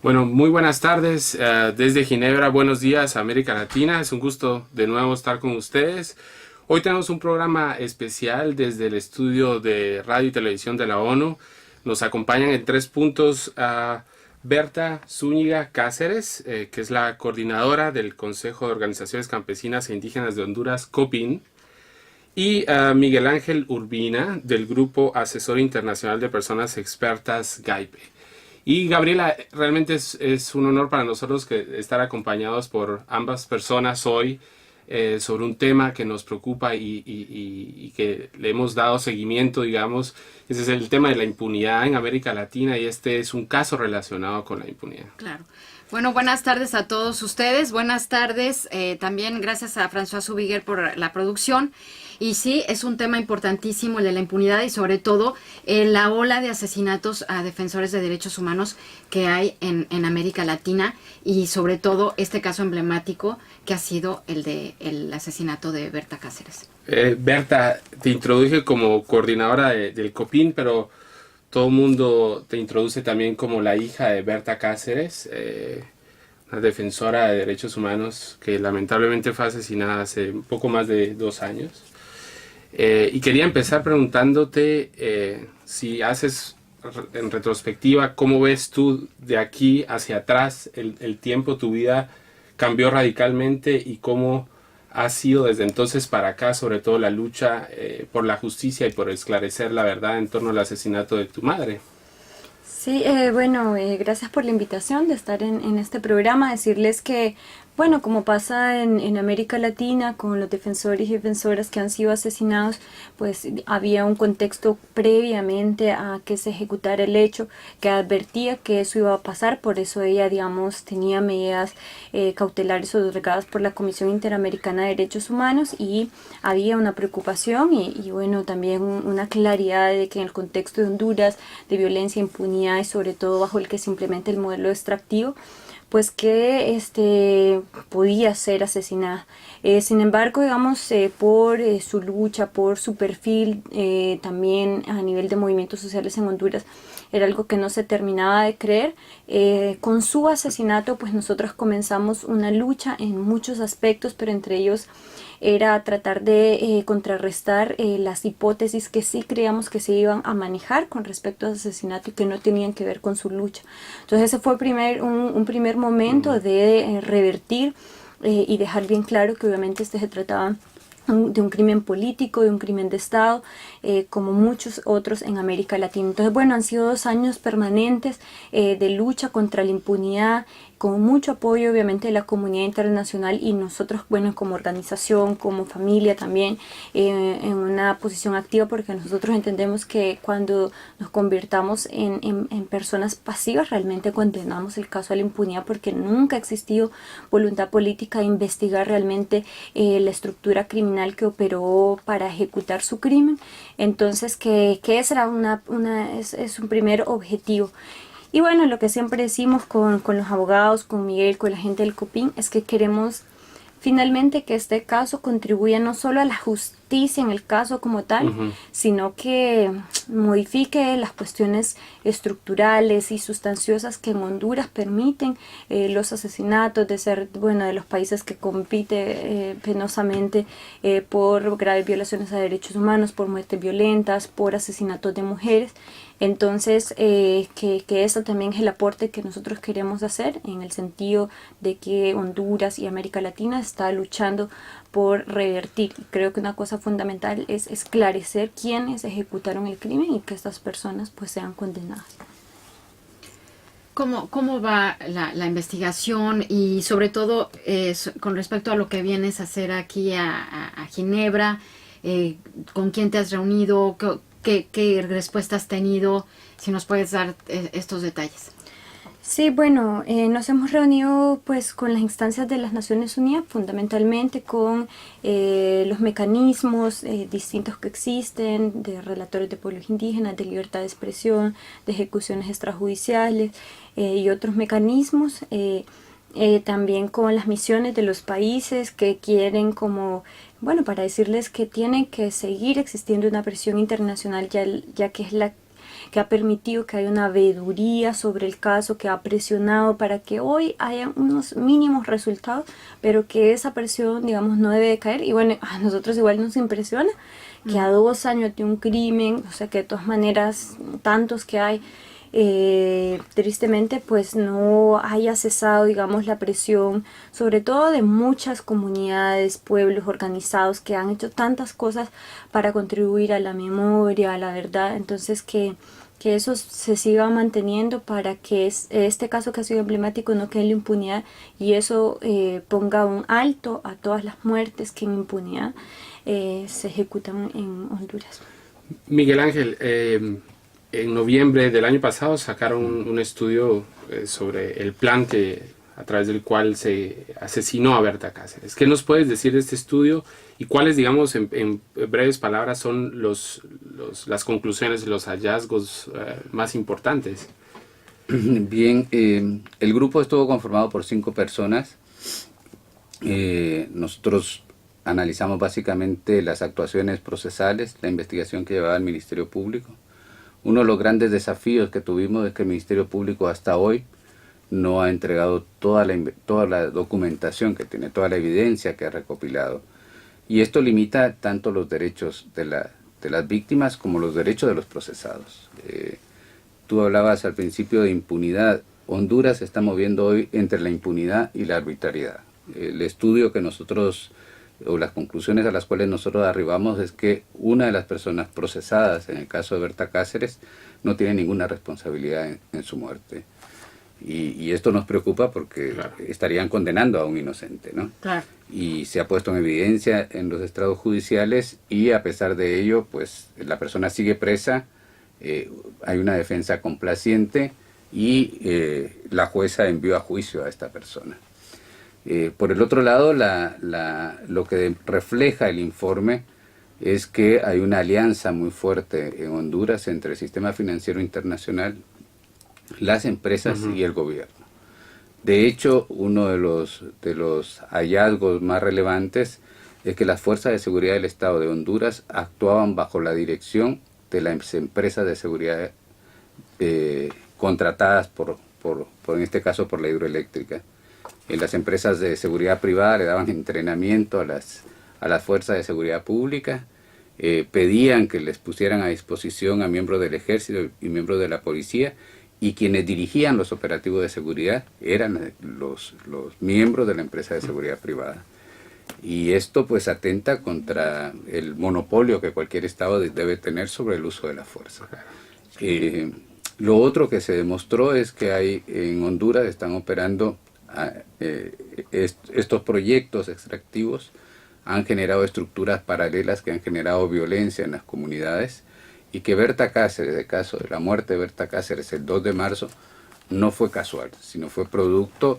Bueno, muy buenas tardes desde Ginebra, buenos días América Latina, es un gusto de nuevo estar con ustedes. Hoy tenemos un programa especial desde el estudio de radio y televisión de la ONU. Nos acompañan en 3 puntos a Berta Zúñiga Cáceres, que es la coordinadora del Consejo de Organizaciones Campesinas e Indígenas de Honduras, COPIN, y a Miguel Ángel Urbina, del Grupo Asesor Internacional de Personas Expertas, GAIPE. Y Gabriela, realmente es un honor para nosotros estar acompañados por ambas personas hoy sobre un tema que nos preocupa y que le hemos dado seguimiento, digamos. Ese es el tema de la impunidad en América Latina y este es un caso relacionado con la impunidad. Claro. Bueno, buenas tardes a todos ustedes. Buenas tardes. También gracias a François Zubiguer por la producción. Y sí, es un tema importantísimo el de la impunidad y sobre todo la ola de asesinatos a defensores de derechos humanos que hay en América Latina y sobre todo este caso emblemático que ha sido el asesinato de Berta Cáceres. Berta, te introduje como coordinadora del COPIN, pero todo el mundo te introduce también como la hija de Berta Cáceres, una defensora de derechos humanos que lamentablemente fue asesinada hace un poco más de 2 años. Y quería empezar preguntándote si haces en retrospectiva, ¿cómo ves tú de aquí hacia atrás el tiempo, tu vida cambió radicalmente y cómo ha sido desde entonces para acá, sobre todo la lucha por la justicia y por esclarecer la verdad en torno al asesinato de tu madre? Sí, gracias por la invitación de estar en este programa. Decirles que, bueno, como pasa en América Latina con los defensores y defensoras que han sido asesinados, pues había un contexto previamente a que se ejecutara el hecho que advertía que eso iba a pasar. Por eso ella, digamos, tenía medidas cautelares otorgadas por la Comisión Interamericana de Derechos Humanos y había una preocupación y bueno, también una claridad de que en el contexto de Honduras, de violencia, impunidad y sobre todo bajo el que se implementa el modelo extractivo, pues que podía ser asesinada. Sin embargo, digamos, por su lucha, por su perfil, también a nivel de movimientos sociales en Honduras, era algo que no se terminaba de creer. Con su asesinato, pues nosotros comenzamos una lucha en muchos aspectos, pero entre ellos era tratar de contrarrestar las hipótesis que sí creíamos que se iban a manejar con respecto al asesinato y que no tenían que ver con su lucha. Entonces ese fue un primer momento de revertir y dejar bien claro que obviamente se trataba de un crimen político, de un crimen de Estado, como muchos otros en América Latina. Entonces, bueno, han sido 2 años permanentes de lucha contra la impunidad, con mucho apoyo obviamente de la comunidad internacional y nosotros, bueno, como organización, como familia también, en una posición activa, porque nosotros entendemos que cuando nos convirtamos en personas pasivas, realmente condenamos el caso de la impunidad, porque nunca ha existido voluntad política de investigar realmente la estructura criminal que operó para ejecutar su crimen. Entonces, que ese era es un primer objetivo. Y bueno, lo que siempre decimos con los abogados, con Miguel, con la gente del COPIN, es que queremos finalmente que este caso contribuya no solo a la justicia en el caso como tal, sino que modifique las cuestiones estructurales y sustanciosas que en Honduras permiten los asesinatos, de ser, bueno, de los países que compite penosamente por graves violaciones a derechos humanos, por muertes violentas, por asesinatos de mujeres. Entonces, que eso también es el aporte que nosotros queremos hacer, en el sentido de que Honduras y América Latina está luchando por revertir. Y creo que una cosa fundamental es esclarecer quiénes ejecutaron el crimen y que estas personas pues sean condenadas. ¿Cómo va la investigación y sobre todo con respecto a lo que vienes a hacer aquí a Ginebra? ¿Con quién te has reunido? ¿Qué respuesta has tenido? Si nos puedes dar estos detalles. Sí, bueno, nos hemos reunido pues con las instancias de las Naciones Unidas, fundamentalmente con los mecanismos distintos que existen, de relatores de pueblos indígenas, de libertad de expresión, de ejecuciones extrajudiciales y otros mecanismos. También con las misiones de los países que quieren como, bueno, para decirles que tiene que seguir existiendo una presión internacional ya que es que ha permitido que haya una veeduría sobre el caso, que ha presionado para que hoy haya unos mínimos resultados, pero que esa presión, digamos, no debe de caer. Y bueno, a nosotros igual nos impresiona que a 2 años de un crimen, o sea que de todas maneras, tantos que hay, tristemente pues no haya cesado, digamos, la presión, sobre todo de muchas comunidades, pueblos organizados que han hecho tantas cosas para contribuir a la memoria, a la verdad. Entonces que eso se siga manteniendo para que este caso que ha sido emblemático no quede en la impunidad, y eso ponga un alto a todas las muertes que en impunidad se ejecutan en Honduras. Miguel Ángel, en noviembre del año pasado sacaron un estudio sobre el plan a través del cual se asesinó a Berta Cáceres. ¿Qué nos puedes decir de este estudio y cuáles, digamos, en breves palabras, son las conclusiones, los hallazgos más importantes? Bien, el grupo estuvo conformado por 5 personas. Nosotros analizamos básicamente las actuaciones procesales, la investigación que llevaba el Ministerio Público. Uno de los grandes desafíos que tuvimos es que el Ministerio Público hasta hoy no ha entregado toda la documentación que tiene, toda la evidencia que ha recopilado. Y esto limita tanto los derechos de las víctimas como los derechos de los procesados. Tú hablabas al principio de impunidad. Honduras se está moviendo hoy entre la impunidad y la arbitrariedad. El estudio que nosotros, o las conclusiones a las cuales nosotros arribamos, es que una de las personas procesadas en el caso de Berta Cáceres no tiene ninguna responsabilidad en su muerte. Y esto nos preocupa porque claro, estarían condenando a un inocente, ¿no? Claro. Y se ha puesto en evidencia en los estrados judiciales, y a pesar de ello, pues la persona sigue presa, hay una defensa complaciente y la jueza envió a juicio a esta persona. Por el otro lado, lo que refleja el informe es que hay una alianza muy fuerte en Honduras entre el sistema financiero internacional, las empresas y el gobierno. De hecho, uno de los hallazgos más relevantes es que las fuerzas de seguridad del Estado de Honduras actuaban bajo la dirección de las empresas de seguridad contratadas en este caso por la hidroeléctrica. En las empresas de seguridad privada le daban entrenamiento a las fuerzas de seguridad pública, pedían que les pusieran a disposición a miembros del ejército y miembros de la policía, y quienes dirigían los operativos de seguridad eran los miembros de la empresa de seguridad privada. Y esto pues atenta contra el monopolio que cualquier Estado debe tener sobre el uso de la fuerza. Lo otro que se demostró es que en Honduras están operando estos proyectos extractivos, han generado estructuras paralelas que han generado violencia en las comunidades, y que Berta Cáceres, el caso de la muerte de Berta Cáceres el 2 de marzo, no fue casual, sino fue producto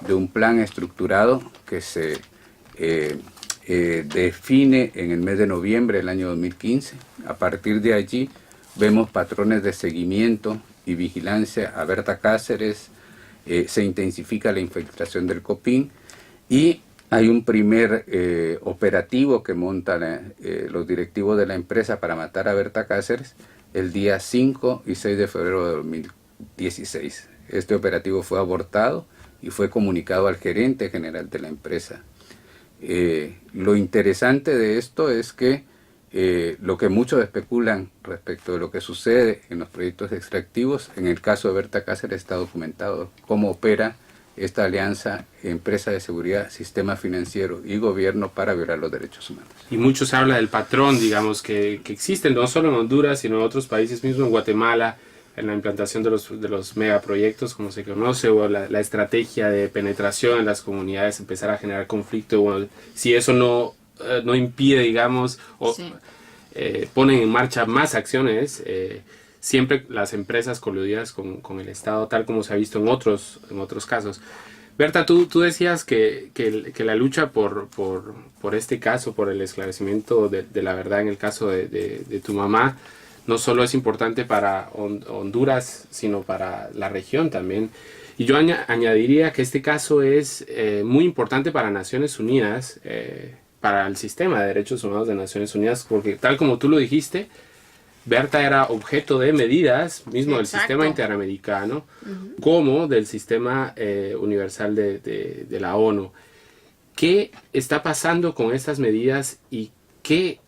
de un plan estructurado que se define en el mes de noviembre del año 2015. A partir de allí vemos patrones de seguimiento y vigilancia a Berta Cáceres, se intensifica la infiltración del COPIN, y hay un primer operativo que montan los directivos de la empresa para matar a Berta Cáceres el día 5 y 6 de febrero de 2016. Este operativo fue abortado y fue comunicado al gerente general de la empresa. Lo interesante de esto es que lo que muchos especulan respecto de lo que sucede en los proyectos extractivos, en el caso de Berta Cáceres está documentado cómo opera esta alianza, empresa de seguridad, sistema financiero y gobierno para violar los derechos humanos. Y mucho se habla del patrón, digamos, que existen no solo en Honduras, sino en otros países mismos, en Guatemala, en la implantación de los megaproyectos, como se conoce, o la estrategia de penetración en las comunidades, empezar a generar conflicto. Bueno, si eso no impide, digamos, o sí, ponen en marcha más acciones, siempre las empresas coludidas con el Estado, tal como se ha visto en otros casos. Berta, tú decías que la lucha por este caso, por el esclarecimiento de la verdad en el caso de tu mamá, no solo es importante para Honduras, sino para la región también. Y yo añadiría que este caso es muy importante para Naciones Unidas, para el sistema de derechos humanos de Naciones Unidas, porque tal como tú lo dijiste, Berta era objeto de medidas, mismo del Exacto. sistema interamericano, como del sistema universal de la ONU. ¿Qué está pasando con estas medidas y qué,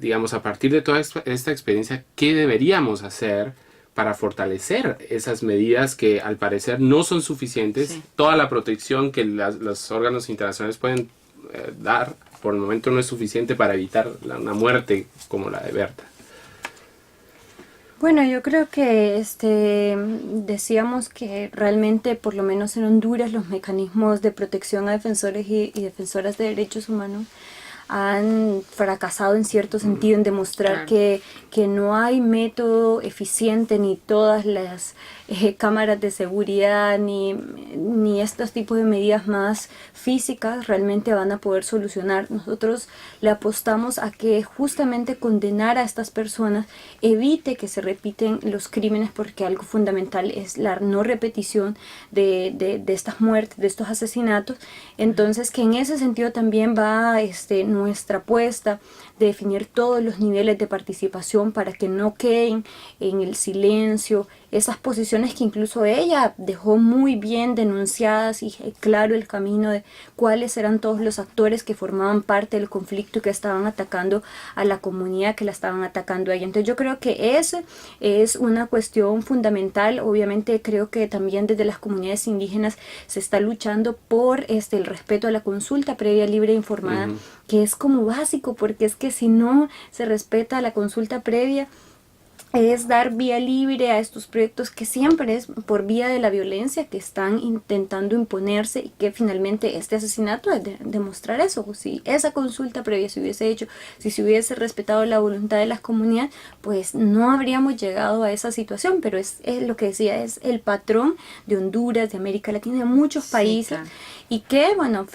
digamos, a partir de toda esta experiencia, qué deberíamos hacer para fortalecer esas medidas que al parecer no son suficientes? Sí. Toda la protección que los órganos internacionales pueden dar por el momento no es suficiente para evitar una muerte como la de Berta. Bueno, yo creo que decíamos que realmente, por lo menos en Honduras, los mecanismos de protección a defensores y defensoras de derechos humanos han fracasado en cierto sentido en demostrar Claro. que no hay método eficiente, ni todas las cámaras de seguridad, ni estos tipos de medidas más físicas realmente van a poder solucionar. Nosotros le apostamos a que justamente condenar a estas personas evite que se repiten los crímenes, porque algo fundamental es la no repetición de estas muertes, de estos asesinatos. Entonces, que en ese sentido también va nuestra apuesta de definir todos los niveles de participación para que no queden en el silencio esas posiciones que incluso ella dejó muy bien denunciadas y claro el camino de cuáles eran todos los actores que formaban parte del conflicto y que estaban atacando a la comunidad, que la estaban atacando a ella. Entonces yo creo que esa es una cuestión fundamental. Obviamente creo que también desde las comunidades indígenas se está luchando por el respeto a la consulta previa, libre e informada, que es como básico, porque es que si no se respeta la consulta previa, es dar vía libre a estos proyectos que siempre es por vía de la violencia que están intentando imponerse, y que finalmente este asesinato es de demostrar eso. Si esa consulta previa se hubiese hecho, si se hubiese respetado la voluntad de las comunidades, pues no habríamos llegado a esa situación. Pero es lo que decía, es el patrón de Honduras, de América Latina, de muchos países, claro. y que bueno,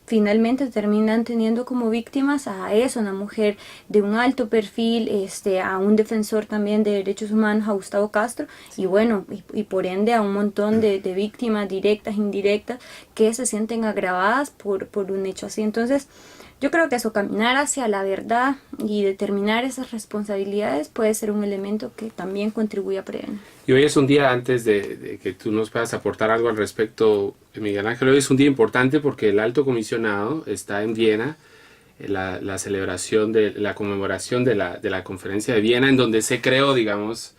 finalmente terminan teniendo como víctimas a eso, una mujer de un alto perfil, a un defensor también de derechos humanos, a Gustavo Castro, y bueno, y por ende a un montón de víctimas directas, indirectas, que se sienten agravadas por un hecho así. Entonces yo creo que eso, caminar hacia la verdad y determinar esas responsabilidades, puede ser un elemento que también contribuye a prevenir. Y hoy es un día, antes de que tú nos puedas aportar algo al respecto, Miguel Ángel, hoy es un día importante porque el Alto Comisionado está en Viena, la celebración de la conmemoración de la conferencia de Viena, en donde se creó, digamos,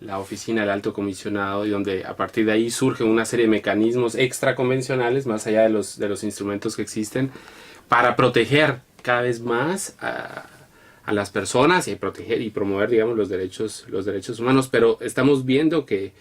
la oficina del Alto Comisionado, y donde a partir de ahí surgen una serie de mecanismos extraconvencionales, más allá de los instrumentos que existen, para proteger cada vez más a las personas y proteger y promover, digamos, los derechos humanos. Pero estamos viendo que,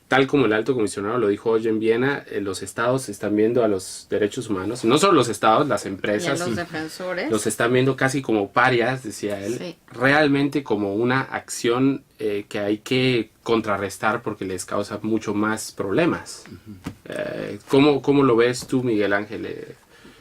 tal como el Alto Comisionado lo dijo hoy en Viena, los estados están viendo a los derechos humanos, no solo los estados, las empresas, y a los defensores los están viendo casi como parias, decía él, Sí. realmente como una acción que hay que contrarrestar porque les causa mucho más problemas. ¿Cómo lo ves tú, Miguel Ángel?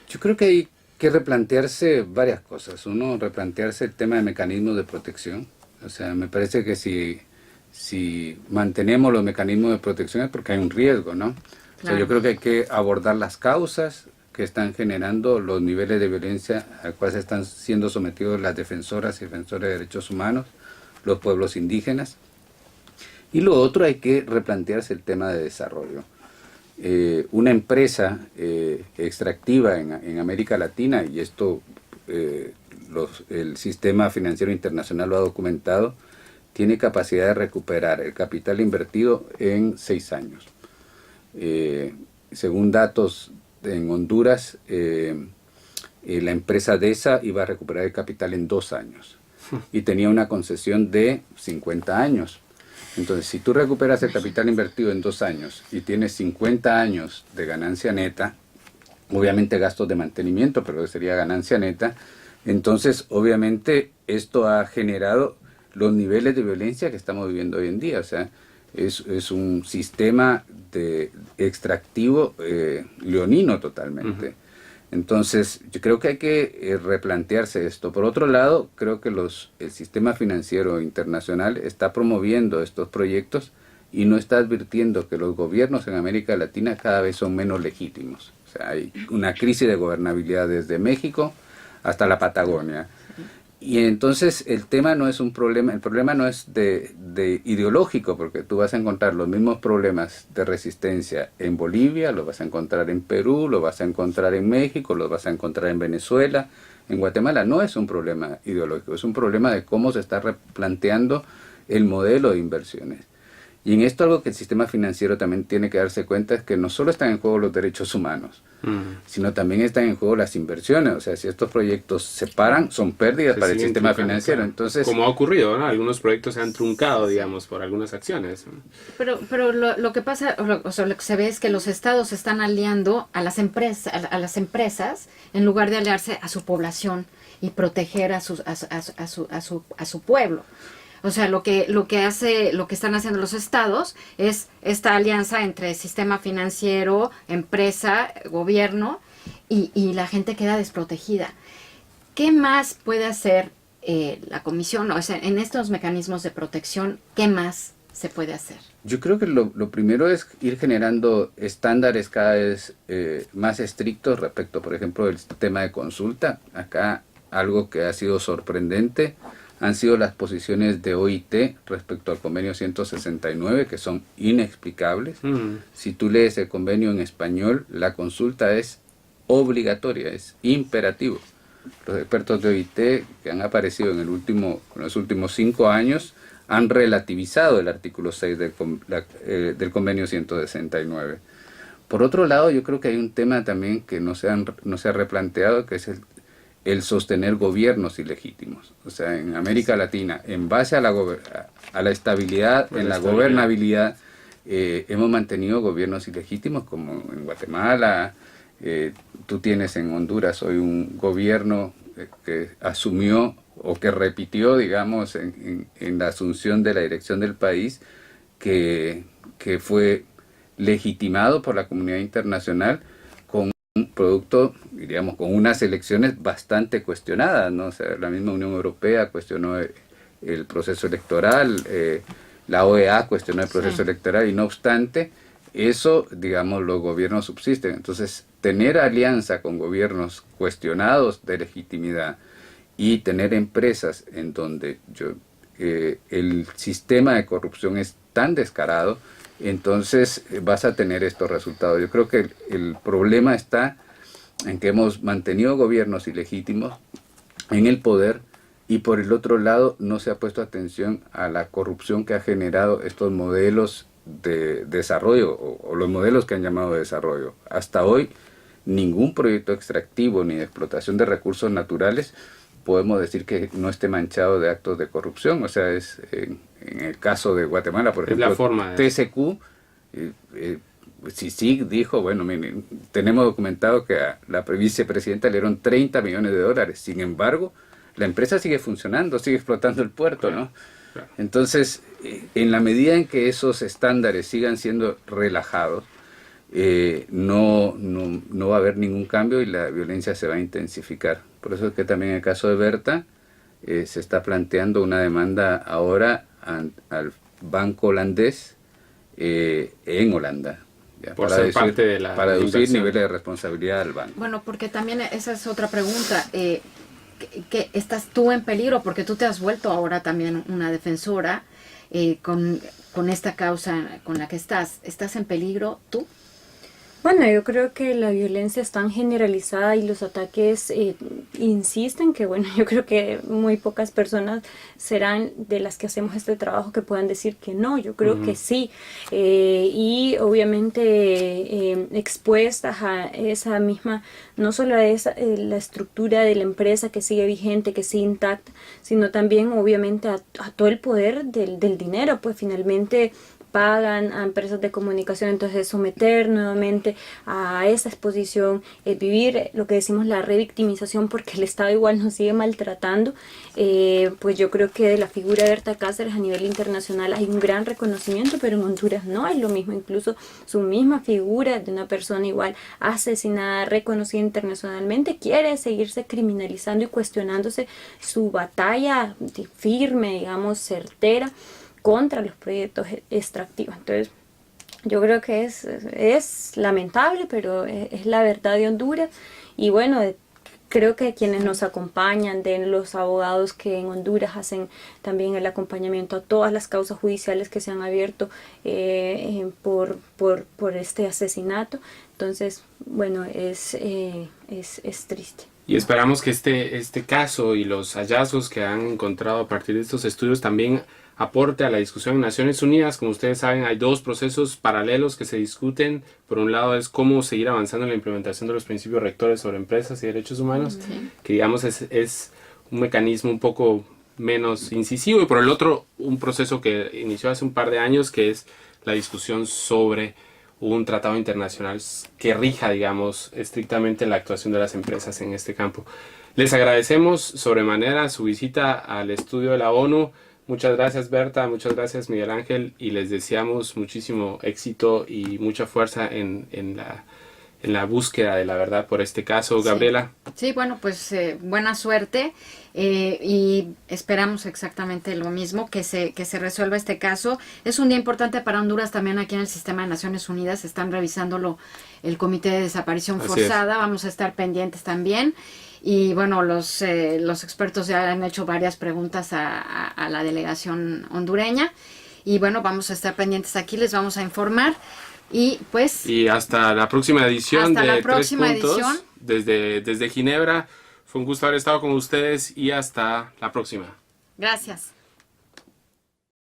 Yo creo que hay que replantearse varias cosas. Uno, replantearse el tema de mecanismos de protección. O sea, me parece que si mantenemos los mecanismos de protección es porque hay un riesgo, ¿no? Claro. O sea, yo creo que hay que abordar las causas que están generando los niveles de violencia al cual se están siendo sometidos las defensoras y defensores de derechos humanos, los pueblos indígenas. Y lo otro, hay que replantearse el tema de desarrollo. Una empresa extractiva en América Latina, y esto el sistema financiero internacional lo ha documentado, tiene capacidad de recuperar el capital invertido en 6 años. Según datos en Honduras, la empresa DESA iba a recuperar el capital en 2 años y tenía una concesión de 50 años. Entonces, si tú recuperas el capital invertido en 2 años y tienes 50 años de ganancia neta, obviamente gastos de mantenimiento, pero sería ganancia neta, entonces obviamente esto ha generado los niveles de violencia que estamos viviendo hoy en día. O sea, es un sistema extractivo leonino totalmente. Entonces, yo creo que hay que replantearse esto. Por otro lado, creo que el sistema financiero internacional está promoviendo estos proyectos y no está advirtiendo que los gobiernos en América Latina cada vez son menos legítimos. O sea, hay una crisis de gobernabilidad desde México hasta la Patagonia. Y entonces el tema no es un problema, el problema no es de ideológico, porque tú vas a encontrar los mismos problemas de resistencia en Bolivia, los vas a encontrar en Perú, los vas a encontrar en México, los vas a encontrar en Venezuela, en Guatemala. No es un problema ideológico, es un problema de cómo se está replanteando el modelo de inversiones. Y en esto algo que el sistema financiero también tiene que darse cuenta es que no solo están en juego los derechos humanos, sino también están en juego las inversiones. O sea, si estos proyectos se paran, son pérdidas para el sistema financiero. Claro. Entonces, como ha ocurrido, ¿no? Algunos proyectos se han truncado, digamos, por algunas acciones. Pero lo que pasa, o sea, lo que se ve es que los estados se están aliando a las empresas en lugar de aliarse a su población y proteger a su pueblo. O sea, lo que están haciendo los estados es esta alianza entre sistema financiero, empresa, gobierno, y la gente queda desprotegida. ¿Qué más puede hacer la comisión? O sea, en estos mecanismos de protección, ¿qué más se puede hacer? yo creo que lo primero es ir generando estándares cada vez más estrictos respecto, por ejemplo, del tema de consulta. Acá algo que ha sido sorprendente han sido las posiciones de OIT respecto al convenio 169, que son inexplicables. Si tú lees el convenio en español, la consulta es obligatoria, es imperativo. Los expertos de OIT que han aparecido en los últimos 5 años han relativizado el artículo 6 del convenio 169. Por otro lado, yo creo que hay un tema también que no se ha replanteado, que es el sostener gobiernos ilegítimos. O sea, en América Latina, en base a la estabilidad, en la gobernabilidad, hemos mantenido gobiernos ilegítimos, como en Guatemala. Tú tienes en Honduras hoy un gobierno que asumió o que repitió, digamos, en la asunción de la dirección del país, que fue legitimado por la comunidad internacional, un producto, diríamos, con unas elecciones bastante cuestionadas, ¿no? O sea, la misma Unión Europea cuestionó el proceso electoral, la OEA cuestionó el proceso electoral, y no obstante, eso, digamos, los gobiernos subsisten. Entonces, tener alianza con gobiernos cuestionados de legitimidad y tener empresas en donde el sistema de corrupción es tan descarado, entonces vas a tener estos resultados. Yo creo que el problema está en que hemos mantenido gobiernos ilegítimos en el poder, y por el otro lado no se ha puesto atención a la corrupción que ha generado estos modelos de desarrollo, o los modelos que han llamado de desarrollo. Hasta hoy ningún proyecto extractivo ni de explotación de recursos naturales podemos decir que no esté manchado de actos de corrupción. O sea, en el caso de Guatemala, por ejemplo, la forma TCQ, CICIG dijo, bueno, miren, tenemos documentado que a la vicepresidenta le dieron $30 millones. Sin embargo, la empresa sigue funcionando, sigue explotando el puerto, ¿no? Claro. Entonces, en la medida en que esos estándares sigan siendo relajados, no va a haber ningún cambio y la violencia se va a intensificar. Por eso es que también en el caso de Berta se está planteando una demanda ahora al banco holandés en Holanda, ya, por ser parte de la para deducir inversión. niveles de responsabilidad del banco. Bueno, porque también esa es otra pregunta. Que estás tú en peligro, porque tú te has vuelto ahora también una defensora con esta causa con la que estás. ¿Estás en peligro tú? Bueno, yo creo que la violencia es tan generalizada y los ataques insisten que, bueno, yo creo que muy pocas personas serán de las que hacemos este trabajo que puedan decir que no. Yo creo que sí. Y obviamente expuestas a esa misma, no solo a la estructura de la empresa que sigue vigente, que sigue intacta, sino también obviamente a todo el poder del dinero, pues finalmente pagan a empresas de comunicación, entonces someter nuevamente a esa exposición, vivir lo que decimos la revictimización, porque el Estado igual nos sigue maltratando. Pues yo creo que de la figura de Berta Cáceres a nivel internacional hay un gran reconocimiento, pero en Honduras no es lo mismo. Incluso su misma figura de una persona igual asesinada, reconocida internacionalmente, quiere seguirse criminalizando y cuestionándose su batalla firme, digamos, certera contra los proyectos extractivos. Entonces, yo creo que es lamentable, pero es la verdad de Honduras. Y bueno, creo que quienes nos acompañan, de los abogados que en Honduras hacen también el acompañamiento a todas las causas judiciales que se han abierto por este asesinato. Entonces, bueno, es triste. Y esperamos que este caso y los hallazgos que han encontrado a partir de estos estudios también aporte a la discusión en Naciones Unidas. Como ustedes saben, hay dos procesos paralelos que se discuten. Por un lado es cómo seguir avanzando en la implementación de los principios rectores sobre empresas y derechos humanos, que digamos es un mecanismo un poco menos incisivo, y por el otro un proceso que inició hace un par de años, que es la discusión sobre un tratado internacional que rija, digamos, estrictamente la actuación de las empresas en este campo. Les agradecemos sobremanera su visita al estudio de la ONU. Muchas gracias, Berta, muchas gracias, Miguel Ángel, y les deseamos muchísimo éxito y mucha fuerza en la búsqueda de la verdad por este caso. Gabriela. Sí, bueno, pues buena suerte y esperamos exactamente lo mismo, que se resuelva este caso. Es un día importante para Honduras también. Aquí en el sistema de Naciones Unidas están revisándolo el Comité de Desaparición Forzada. Vamos a estar pendientes también. Y bueno, los expertos ya han hecho varias preguntas a la delegación hondureña. Y bueno, vamos a estar pendientes aquí, les vamos a informar. Y pues... Y hasta la próxima edición de Tres Puntos. Desde Ginebra. Fue un gusto haber estado con ustedes y hasta la próxima. Gracias.